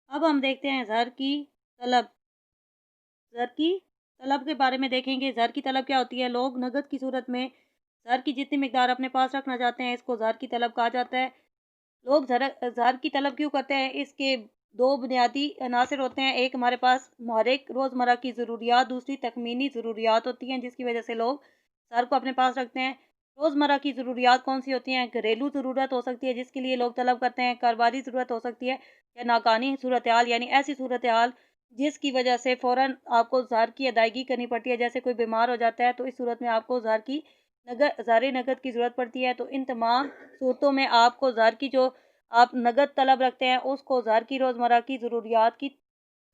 اب ہم دیکھتے ہیں زر کی طلب۔ زر کی طلب کے بارے میں دیکھیں گے۔ زر کی طلب کیا ہوتی ہے؟ لوگ نقد کی صورت میں زر کی جتنی مقدار اپنے پاس رکھنا چاہتے ہیں، اس کو زر کی طلب کہا جاتا ہے۔ لوگ زر کی طلب کیوں کرتے ہیں؟ اس کے دو بنیادی عناصر ہوتے ہیں۔ ایک ہمارے پاس محرک روزمرہ کی ضروریات، دوسری تخمینی ضروریات ہوتی ہیں، جس کی وجہ سے لوگ زر کو اپنے پاس رکھتے ہیں۔ روزمرہ کی ضروریات کون سی ہوتی ہیں؟ گھریلو ضرورت ہو سکتی ہے جس کے لیے لوگ طلب کرتے ہیں، کاروباری ضرورت ہو سکتی ہے، یا ناکانی صورتحال یعنی ایسی صورتحال جس کی وجہ سے فوراً آپ کو زر کی ادائیگی کرنی پڑتی ہے، جیسے کوئی بیمار ہو جاتا ہے تو اس صورت میں آپ کو زر نقد کی ضرورت پڑتی ہے۔ تو ان تمام صورتوں میں آپ کو زر کی جو آپ نقد طلب رکھتے ہیں اس کو زر کی روزمرہ کی ضروریات کی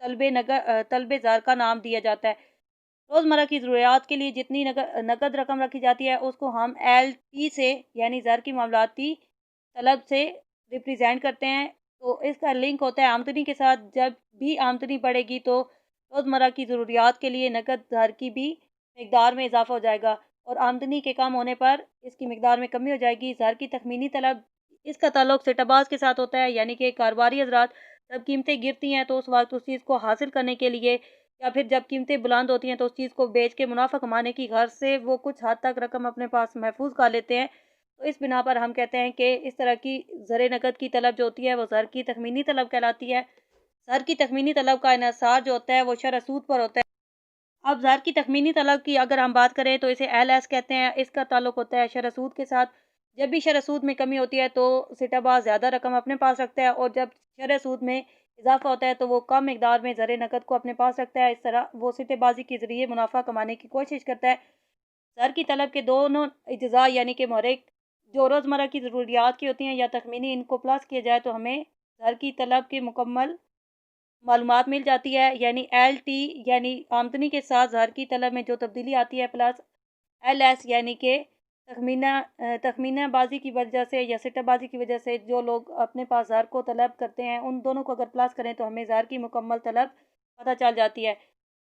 طلب زر کا نام دیا جاتا ہے۔ روزمرہ کی ضروریات کے لیے جتنی نقد رقم رکھی جاتی ہے اس کو ہم ایل ٹی سے یعنی زر کی معاملاتی طلب سے ریپریزینٹ کرتے ہیں۔ تو اس کا لنک ہوتا ہے آمدنی کے ساتھ۔ جب بھی آمدنی بڑھے گی تو روزمرہ کی ضروریات کے لیے نقد زر کی بھی مقدار میں اضافہ ہو جائے گا، اور آمدنی کے کم ہونے پر اس کی مقدار میں کمی ہو جائے گی۔ زر کی تخمینی طلب، اس کا تعلق سٹہ باز کے ساتھ ہوتا ہے، یعنی کہ کاروباری حضرات جب قیمتیں گرتی ہیں تو اس وقت اس چیز کو حاصل کرنے کے لیے، یا پھر جب قیمتیں بلند ہوتی ہیں تو اس چیز کو بیچ کے منافع کمانے کی غرض سے وہ کچھ حد تک رقم اپنے پاس محفوظ کر لیتے ہیں۔ تو اس بنا پر ہم کہتے ہیں کہ اس طرح کی زر نقد کی طلب جو ہوتی ہے وہ زر کی تخمینی طلب کہلاتی ہے۔ زر کی تخمینی طلب کا انحصار جو ہوتا ہے وہ شرح سود پر ہوتا ہے۔ اب زر کی تخمینی طلب کی اگر ہم بات کریں تو اسے ایل ایس کہتے ہیں۔ اس کا تعلق ہوتا ہے شرح سود کے ساتھ۔ جب بھی شرح سود میں کمی ہوتی ہے تو سٹہ باز زیادہ رقم اپنے پاس رکھتا ہے، اور جب شرح سود میں اضافہ ہوتا ہے تو وہ کم مقدار میں زر نقد کو اپنے پاس رکھتا ہے۔ اس طرح وہ سٹہ بازی کے ذریعے منافع کمانے کی کوشش کرتا ہے۔ زر کی طلب کے دونوں اجزاء یعنی کہ محرک جو روزمرہ کی ضروریات کی ہوتی ہیں یا تخمینی، ان کو پلس کیا جائے تو ہمیں زر کی طلب کی مکمل معلومات مل جاتی ہے۔ یعنی ایل ٹی یعنی آمدنی کے ساتھ زر کی طلب میں جو تبدیلی آتی ہے، پلس ایل ایس یعنی کہ تخمینہ بازی کی وجہ سے یا سٹہ بازی کی وجہ سے جو لوگ اپنے پاس زر کو طلب کرتے ہیں، ان دونوں کو اگر پلس کریں تو ہمیں زر کی مکمل طلب پتہ چل جاتی ہے۔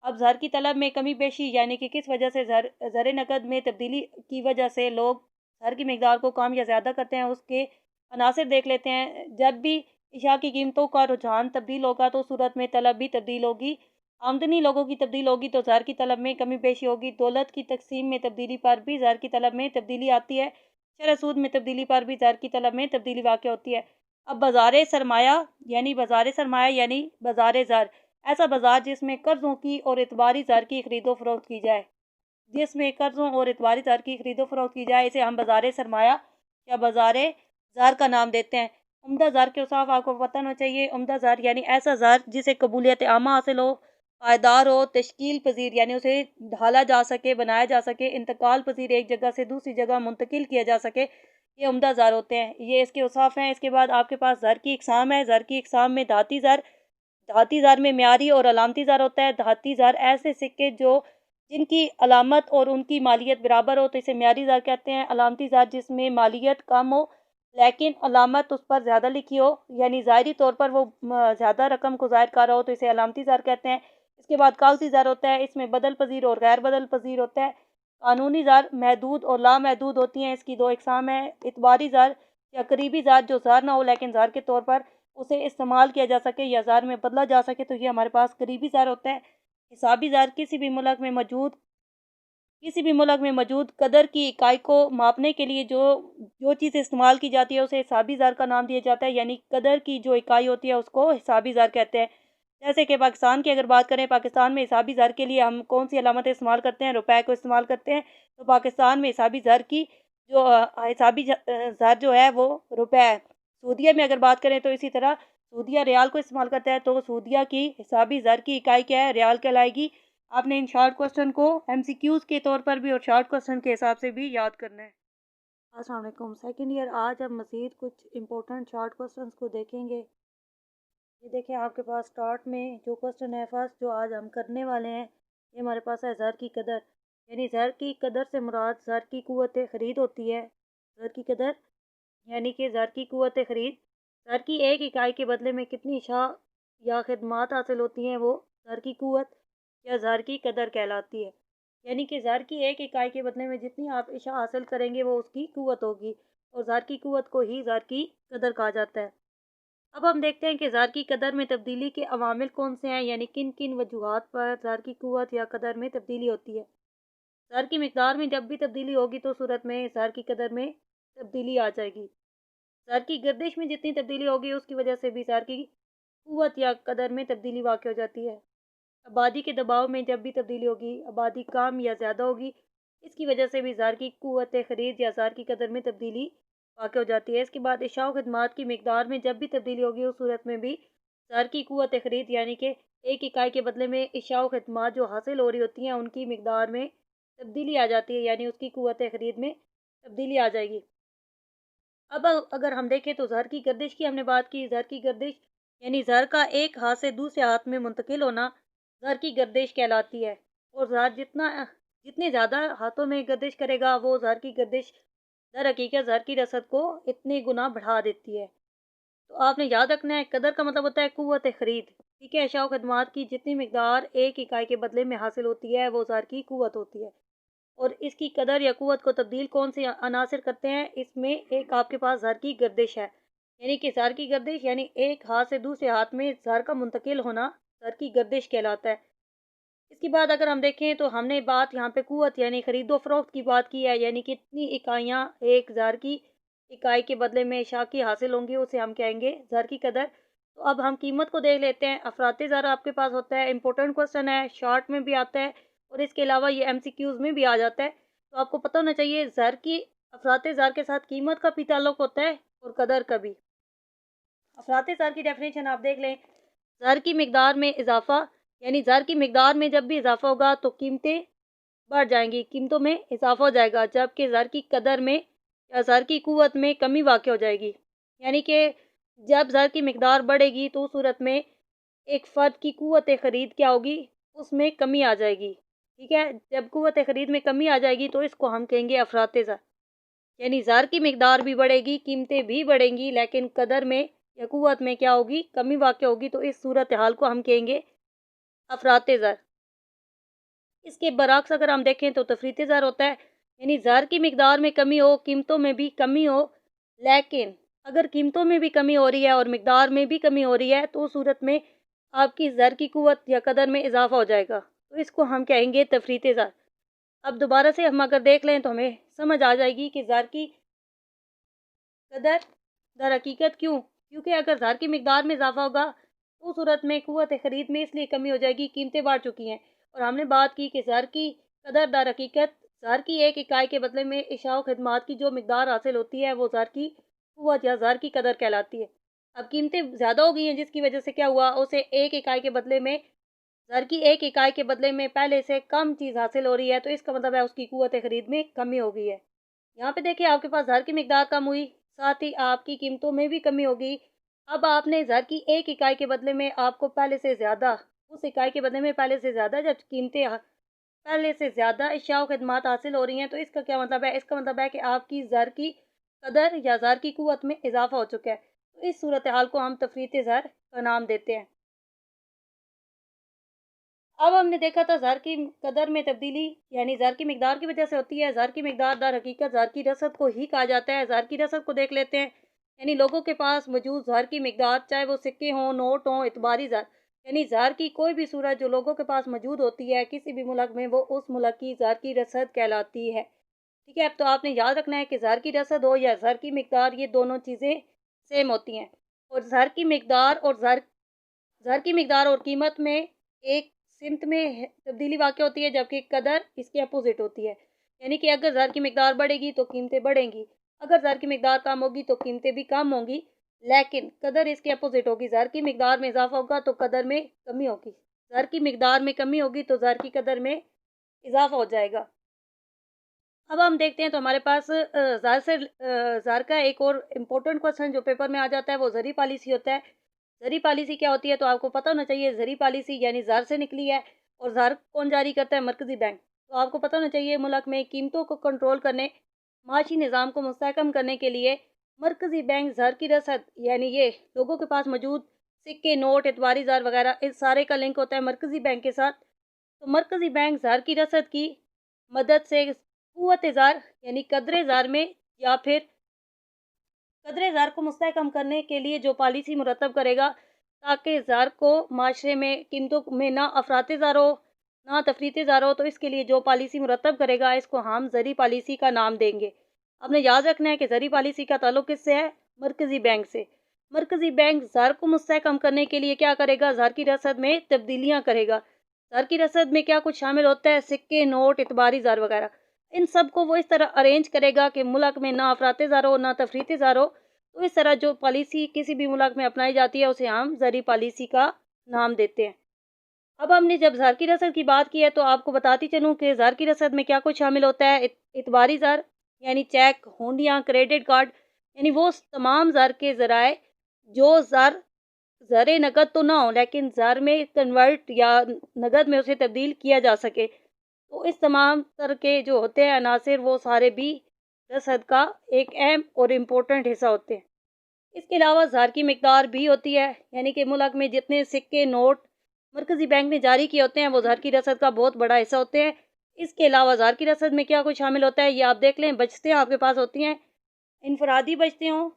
اب زر کی طلب میں کمی بیشی یعنی کہ کس وجہ سے زر نقد میں تبدیلی کی وجہ سے لوگ زر کی مقدار کو کم یا زیادہ کرتے ہیں، اس کے عناصر دیکھ لیتے ہیں۔ جب بھی اشیاء کی قیمتوں کا رجحان تبدیل ہوگا تو صورت میں طلب بھی تبدیل ہوگی۔ آمدنی لوگوں کی تبدیل ہوگی تو زر کی طلب میں کمی بیشی ہوگی۔ دولت کی تقسیم میں تبدیلی پر بھی زر کی طلب میں تبدیلی آتی ہے۔ شرح سود میں تبدیلی پر بھی زر کی طلب میں تبدیلی واقع ہوتی ہے۔ اب بازار سرمایہ یعنی بازار زر، ایسا بازار جس میں قرضوں کی اور اعتباری زر کی خرید و فروخت کی جائے، اسے ہم بازار سرمایہ یا بازار زر کا نام دیتے ہیں۔ عمدہ زر کے اوصاف آپ کو پتہ ہونا چاہیے۔ عمدہ زر یعنی ایسا زر جسے قبولیت عامہ حاصل ہو، پائیدار ہو، تشکیل پذیر یعنی اسے ڈھالا جا سکے، بنایا جا سکے، انتقال پذیر ایک جگہ سے دوسری جگہ منتقل کیا جا سکے، یہ عمدہ زر ہوتے ہیں۔ یہ اس کے اوصاف ہیں۔ اس کے بعد آپ کے پاس زر کی اقسام ہے۔ زر کی اقسام میں دھاتی زر میں معیاری اور علامتی زر ہوتا ہے۔ دھاتی زر ایسے سکے جن کی علامت اور ان کی مالیت برابر ہو تو اسے معیاری زر کہتے ہیں۔ علامتی زر جس میں مالیت کم ہو لیکن علامت اس پر زیادہ لکھی ہو، یعنی ظاہری طور پر وہ زیادہ رقم کو ظاہر کر رہا ہو تو اسے علامتی زر کہتے ہیں۔ اس کے بعد کاغذی زر ہوتا ہے۔ اس میں بدل پذیر اور غیر بدل پذیر ہوتا ہے۔ قانونی زر محدود اور لامحدود ہوتی ہیں۔ اس کی دو اقسام ہیں۔ اعتباری زر یا قریبی زر جو زر نہ ہو لیکن زر کے طور پر اسے استعمال کیا جا سکے یا زر میں بدلا جا سکے تو یہ ہمارے پاس قریبی زر ہوتا ہے۔ حسابی زر کسی بھی ملک میں موجود قدر کی اکائی کو ماپنے کے لیے جو چیز استعمال کی جاتی ہے اسے حسابی زر کا نام دیا جاتا ہے، یعنی قدر کی جو اکائی ہوتی ہے اس کو حسابی زر کہتے ہیں۔ جیسے کہ پاکستان کی اگر بات کریں، پاکستان میں حسابی زر کے لیے ہم کون سی علامتیں استعمال کرتے ہیں؟ روپے کو استعمال کرتے ہیں۔ تو پاکستان میں حسابی زر جو ہے وہ روپے ہے۔ سعودیہ میں اگر بات کریں تو اسی طرح سعودیہ ریال کو استعمال کرتا ہے، تو سعودیہ کی حسابی زر کی اکائی کیا ہے؟ ریال کہلائے گی۔ آپ نے ان شارٹ کوسچن کو ایم سی کیوز کے طور پر بھی اور شارٹ کوسچن کے حساب سے بھی یاد کرنا ہے۔ السلام علیکم سیکنڈ ایئر، آج ہم مزید کچھ امپورٹنٹ شارٹ کوسچنس کو دیکھیں گے۔ یہ دیکھیں آپ کے پاس سٹارٹ میں جو کوسچن ہے فرسٹ جو آج ہم کرنے والے ہیں، یہ ہمارے پاس ہے زر کی قدر، یعنی زر کی قدر سے مراد زر کی قوت خرید ہوتی ہے۔ زر کی قدر یعنی کہ زر کی قوت خرید، زر کی ایک اکائی کے بدلے میں کتنی اشیاء یا خدمات حاصل ہوتی ہیں وہ زر کی قوت یا زر کی قدر کہلاتی ہے۔ یعنی کہ زر کی ایک اکائی کے بدلے میں جتنی آپ اشیاء حاصل کریں گے وہ اس کی قوت ہوگی، اور زر کی قوت کو ہی زر کی قدر کہا جاتا ہے۔ اب ہم دیکھتے ہیں کہ زر کی قدر میں تبدیلی کے عوامل کون سے ہیں، یعنی کن کن وجوہات پر زر کی قوت یا قدر میں تبدیلی ہوتی ہے۔ زر کی مقدار میں جب بھی تبدیلی ہوگی تو صورت میں زر کی قدر میں تبدیلی آ جائے گی۔ زر کی گردش میں جتنی تبدیلی ہوگی اس کی وجہ سے بھی زر کی قوت یا قدر میں تبدیلی واقع ہو جاتی ہے۔ آبادی کے دباؤ میں جب بھی تبدیلی ہوگی، آبادی کم یا زیادہ ہوگی، اس کی وجہ سے بھی زر کی قوت خرید یا زر کی قدر میں تبدیلی واقع ہو جاتی ہے۔ اس کے بعد اشیاء و خدمات کی مقدار میں جب بھی تبدیلی ہوگی اس صورت میں بھی زر کی قوت خرید یعنی کہ ایک اکائی کے بدلے میں اشیاء و خدمات جو حاصل ہو رہی ہوتی ہیں ان کی مقدار میں تبدیلی آ جاتی ہے، یعنی اس کی قوت خرید میں تبدیلی آ جائے گی۔ اب اگر ہم دیکھیں تو زر کی گردش کی ہم نے بات کی، زر کی گردش یعنی زر کا ایک ہاتھ سے دوسرے ہاتھ میں منتقل ہونا زر کی گردش کہلاتی ہے، اور زر جتنے زیادہ ہاتھوں میں گردش کرے گا وہ زر کی گردش در حقیقت زر کی رسد کو اتنے گنا بڑھا دیتی ہے۔ تو آپ نے یاد رکھنا ہے قدر کا مطلب ہوتا ہے قوت خرید، ٹھیک ہے۔ اشیاء و خدمات کی جتنی مقدار ایک اکائی کے بدلے میں حاصل ہوتی ہے وہ زر کی قوت ہوتی ہے، اور اس کی قدر یا قوت کو تبدیل کون سے عناصر کرتے ہیں؟ اس میں ایک آپ کے پاس زر کی گردش ہے، یعنی کہ زر کی گردش یعنی ایک ہاتھ سے دوسرے ہاتھ میں زر کا منتقل ہونا زر کی گردش کہلاتا ہے۔ اس کے بعد اگر ہم دیکھیں تو ہم نے بات یہاں پہ قوت یعنی خرید و فروخت کی بات کی ہے، یعنی کتنی اکائیاں ایک زر کی اکائی کے بدلے میں اشیاء کی حاصل ہوں گی اسے ہم کہیں گے زر کی قدر۔ تو اب ہم قیمت کو دیکھ لیتے ہیں۔ افراط زر آپ کے پاس ہوتا ہے، امپورٹنٹ کوسچن ہے، شارٹ میں بھی آتا ہے اور اس کے علاوہ یہ MCQs میں بھی آ جاتا ہے، تو آپ کو پتہ ہونا چاہیے زر کی افراط زر کے ساتھ قیمت کا بھی تعلق ہوتا ہے اور قدر کا بھی۔ افراط زر کی ڈیفینیشن آپ دیکھ لیں، زر کی مقدار میں اضافہ، یعنی زر کی مقدار میں جب بھی اضافہ ہوگا تو قیمتیں بڑھ جائیں گی، قیمتوں میں اضافہ ہو جائے گا، جبکہ زر کی قدر میں یا زر کی قوت میں کمی واقع ہو جائے گی، یعنی کہ جب زر کی مقدار بڑھے گی تو صورت میں ایک فرد کی قوت خرید کیا ہوگی، اس میں کمی آ جائے گی، ٹھیک ہے۔ جب قوت خرید میں کمی آ جائے گی تو اس کو ہم کہیں گے افراط زر، یعنی زر کی مقدار بھی بڑھے گی، قیمتیں بھی بڑھیں گی، لیکن قدر میں یا قوت میں کیا ہوگی، کمی واقع ہوگی، تو اس صورتحال کو ہم کہیں گے افراط زر۔ اس کے برعکس اگر ہم دیکھیں تو تفریط زر ہوتا ہے، یعنی زر کی مقدار میں کمی ہو، قیمتوں میں بھی کمی ہو، لیکن اگر قیمتوں میں بھی کمی ہو رہی ہے اور مقدار میں بھی کمی ہو رہی ہے تو صورت میں آپ کی زر کی قوت یا قدر میں اضافہ ہو جائے گا، تو اس کو ہم کہیں گے تفریط زر۔ اب دوبارہ سے ہم اگر دیکھ لیں تو ہمیں سمجھ آ جائے گی کہ زر کی قدر در حقیقت کیونکہ اگر زر کی مقدار میں اضافہ ہوگا تو صورت میں قوت خرید میں اس لیے کمی ہو جائے گی، قیمتیں بڑھ چکی ہیں، اور ہم نے بات کی کہ زر کی قدر در حقیقت زر کی ایک اکائی کے بدلے میں اشیاء و خدمات کی جو مقدار حاصل ہوتی ہے وہ زر کی قوت یا زر کی قدر کہلاتی ہے۔ اب قیمتیں زیادہ ہو گئی ہیں جس کی وجہ سے کیا ہوا، اسے ایک اکائی کے بدلے میں زر کی ایک اکائی کے بدلے میں پہلے سے کم چیز حاصل ہو رہی ہے، تو اس کا مطلب ہے اس کی قوت خرید میں کمی ہو گئی ہے۔ یہاں پہ دیکھیں آپ کے پاس زر کی مقدار کم ہوئی، ساتھ ہی آپ کی قیمتوں میں بھی کمی ہوگی۔ اب آپ نے زر کی ایک اکائی کے بدلے میں آپ کو پہلے سے زیادہ، اس اکائی کے بدلے میں پہلے سے زیادہ جب قیمتیں پہلے سے زیادہ اشیاء و خدمات حاصل ہو رہی ہیں، تو اس کا کیا مطلب ہے، اس کا مطلب ہے کہ آپ کی زر کی قدر یا زر کی قوت میں اضافہ ہو چکا ہے، تو اس صورتحال کو ہم تفریط زر کا نام دیتے ہیں۔ اب ہم نے دیکھا تھا زر کی قدر میں تبدیلی یعنی زر کی مقدار کی وجہ سے ہوتی ہے، زر کی مقدار در حقیقت زر کی رسد کو ہی کہا جاتا ہے۔ زر کی رسد کو دیکھ لیتے ہیں، یعنی لوگوں کے پاس موجود زر کی مقدار، چاہے وہ سکے ہوں، نوٹ ہوں، اعتباری زر، یعنی زر کی کوئی بھی صورت جو لوگوں کے پاس موجود ہوتی ہے کسی بھی ملک میں، وہ اس ملک کی زر کی رسد کہلاتی ہے، ٹھیک ہے۔ تو آپ نے یاد رکھنا ہے کہ زر کی رسد ہو یا زر کی مقدار، یہ دونوں چیزیں سیم ہوتی ہیں، اور زر کی مقدار اور قیمت میں ایک سمت میں تبدیلی واقع ہوتی ہے، جبکہ قدر اس کے اپوزٹ ہوتی ہے، یعنی کہ اگر زر کی مقدار بڑھے گی تو قیمتیں بڑھیں گی، اگر زر کی مقدار کم ہوگی تو قیمتیں بھی کم ہوں گی، لیکن قدر اس کے اپوزٹ ہوگی، زر کی مقدار میں اضافہ ہوگا تو قدر میں کمی ہوگی، زر کی مقدار میں کمی ہوگی تو زر کی قدر میں اضافہ ہو جائے گا۔ اب ہم دیکھتے ہیں تو ہمارے پاس زر کا ایک اور امپورٹنٹ کوسچن جو پیپر میں آ جاتا ہے وہ زرعی پالیسی ہوتا ہے۔ زرعی پالیسی کیا ہوتی ہے تو آپ کو پتہ ہونا چاہیے، زرعی پالیسی یعنی زر سے نکلی ہے، اور زر کون جاری کرتا ہے، مرکزی بینک۔ تو آپ کو پتہ ہونا چاہیے ملک میں قیمتوں کو کنٹرول کرنے، معاشی نظام کو مستحکم کرنے کے لیے مرکزی بینک زر کی رسد، یعنی یہ لوگوں کے پاس موجود سکے، نوٹ، اعتباری زر وغیرہ، اس سارے کا لنک ہوتا ہے مرکزی بینک کے ساتھ۔ تو مرکزی بینک زر کی رسد کی مدد سے قوت زر یعنی قدر زر میں یا پھر قدر زر کو مستحکم کرنے کے لیے جو پالیسی مرتب کرے گا تاکہ زر کو معاشرے میں قیمتوں میں نہ افراط زر ہو نہ تفریط زر ہو، تو اس کے لیے جو پالیسی مرتب کرے گا اس کو ہم زرعی پالیسی کا نام دیں گے۔ آپ نے یاد رکھنا ہے کہ زرعی پالیسی کا تعلق کس سے ہے؟ مرکزی بینک سے۔ مرکزی بینک زر کو مستحکم کرنے کے لیے کیا کرے گا؟ زر کی رسد میں تبدیلیاں کرے گا۔ زر کی رسد میں کیا کچھ شامل ہوتا ہے؟ سکے، نوٹ، اعتباری زر وغیرہ۔ ان سب کو وہ اس طرح ارینج کرے گا کہ ملک میں نہ افراط زر ہو نہ تفریط زر ہو، تو اس طرح جو پالیسی کسی بھی ملک میں اپنائی جاتی ہے اسے ہم زرعی پالیسی کا نام دیتے ہیں۔ اب ہم نے جب زر کی رسد کی بات کی ہے تو آپ کو بتاتی چلوں کہ زر کی رسد میں کیا کچھ شامل ہوتا ہے۔ اعتباری زر یعنی چیک، ہونڈیاں، کریڈٹ کارڈ، یعنی وہ تمام زر کے ذرائع جو زر نقد تو نہ ہو لیکن زر میں کنورٹ یا نقد میں اسے تبدیل کیا جا سکے، تو اس تمام طرح کے جو ہوتے ہیں عناصر وہ سارے بھی رسد کا ایک اہم اور امپورٹنٹ حصہ ہوتے ہیں۔ اس کے علاوہ زر کی مقدار بھی ہوتی ہے، یعنی کہ ملک میں جتنے سکے، نوٹ مرکزی بینک نے جاری کیے ہوتے ہیں وہ زر کی رسد کا بہت بڑا حصہ ہوتے ہیں۔ اس کے علاوہ زر کی رسد میں کیا کچھ شامل ہوتا ہے یہ آپ دیکھ لیں۔ بچتیں آپ کے پاس ہوتی ہیں، انفرادی بچتیں ہوں،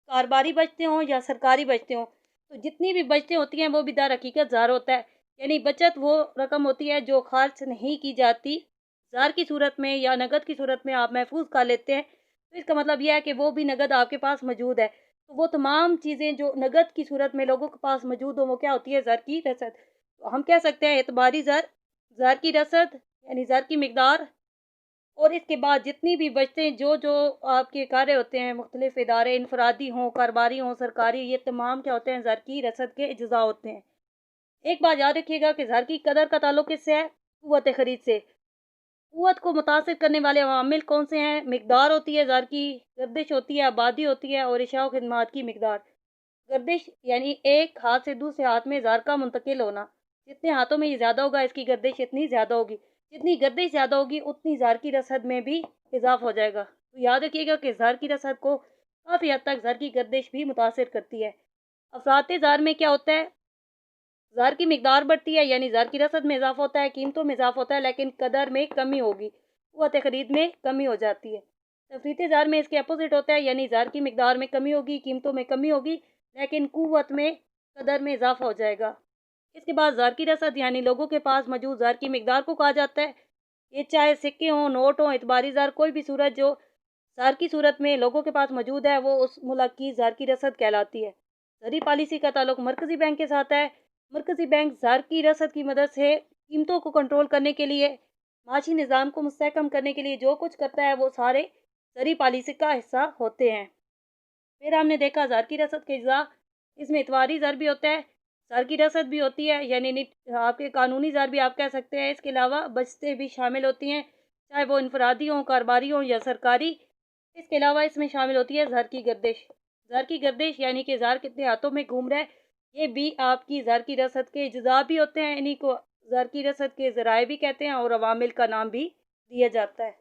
کاروباری بچتیں ہوں یا سرکاری بچتیں ہوں، تو جتنی بھی بچتیں ہوتی ہیں وہ بھی در حقیقت زر ہوتا ہے، یعنی بچت وہ رقم ہوتی ہے جو خرچ نہیں کی جاتی، زر کی صورت میں یا نقد کی صورت میں آپ محفوظ کر لیتے ہیں، تو اس کا مطلب یہ ہے کہ وہ بھی نقد آپ کے پاس موجود ہے۔ تو وہ تمام چیزیں جو نقد کی صورت میں لوگوں کے پاس موجود ہوں وہ کیا ہوتی ہے؟ زر کی رسد۔ تو ہم کہہ سکتے ہیں اعتباری زر، زر کی رسد یعنی زر کی مقدار، اور اس کے بعد جتنی بھی بچتیں جو آپ کے کارے ہوتے ہیں، مختلف ادارے، انفرادی ہوں، کاروباری ہوں، سرکاری، یہ تمام کیا ہوتے ہیں؟ زر کی رسد کے اجزاء ہوتے ہیں۔ ایک بات یاد رکھیے گا کہ زر کی قدر کا تعلق کس سے ہے؟ قوت خرید سے۔ قوت کو متاثر کرنے والے عوامل کون سے ہیں؟ مقدار ہوتی ہے زر کی، گردش ہوتی ہے، آبادی ہوتی ہے، اور اشیاء و خدمات کی مقدار۔ گردش یعنی ایک ہاتھ سے دوسرے ہاتھ میں زر کا منتقل ہونا، جتنے ہاتھوں میں یہ زیادہ ہوگا اس کی گردش اتنی زیادہ ہوگی، جتنی گردش زیادہ ہوگی اتنی زر کی رسد میں بھی اضافہ ہو جائے گا۔ تو یاد رکھیے گا کہ زر کی رسد کو کافی حد تک زر کی گردش بھی متاثر کرتی ہے۔ افراط زر میں کیا ہوتا ہے؟ زر کی مقدار بڑھتی ہے یعنی زر کی رسد میں اضافہ ہوتا ہے، قیمتوں میں اضافہ ہوتا ہے، لیکن قدر میں کمی ہوگی، قوت خرید میں کمی ہو جاتی ہے۔ تفریط زر میں اس کے اپوزٹ ہوتا ہے، یعنی زر کی مقدار میں کمی ہوگی، قیمتوں میں کمی ہوگی، لیکن قوت میں، قدر میں اضافہ ہو جائے گا۔ اس کے بعد زر کی رسد یعنی لوگوں کے پاس موجود زر کی مقدار کو کہا جاتا ہے۔ یہ چاہے سکے ہوں، نوٹ ہوں، اعتباری زر، کوئی بھی صورت جو زر کی صورت میں لوگوں کے پاس موجود ہے وہ اس ملک کی زر کی رسد کہلاتی ہے۔ زرعی پالیسی کا تعلق مرکزی بینک کے ساتھ ہے۔ مرکزی بینک زر کی رسد کی مدد سے قیمتوں کو کنٹرول کرنے کے لیے، معاشی نظام کو مستحکم کرنے کے لیے جو کچھ کرتا ہے وہ سارے زرعی پالیسی کا حصہ ہوتے ہیں۔ پھر ہم نے دیکھا زر کی رسد کے اجزاء، اس میں اعتباری زر بھی ہوتا ہے، زر کی رسد بھی ہوتی ہے، یعنی آپ کے قانونی زر بھی آپ کہہ سکتے ہیں۔ اس کے علاوہ بچتیں بھی شامل ہوتی ہیں، چاہے وہ انفرادی ہوں، کاروباری ہوں یا سرکاری۔ اس کے علاوہ اس میں شامل ہوتی ہے زر کی گردش۔ زر کی گردش یعنی کہ زر کتنے ہاتھوں میں گھوم رہا ہے، یہ بھی آپ کی زر کی رسد کے اجزاء بھی ہوتے ہیں، انہیں کو زر کی رسد کے ذرائع بھی کہتے ہیں اور عوامل کا نام بھی دیا جاتا ہے۔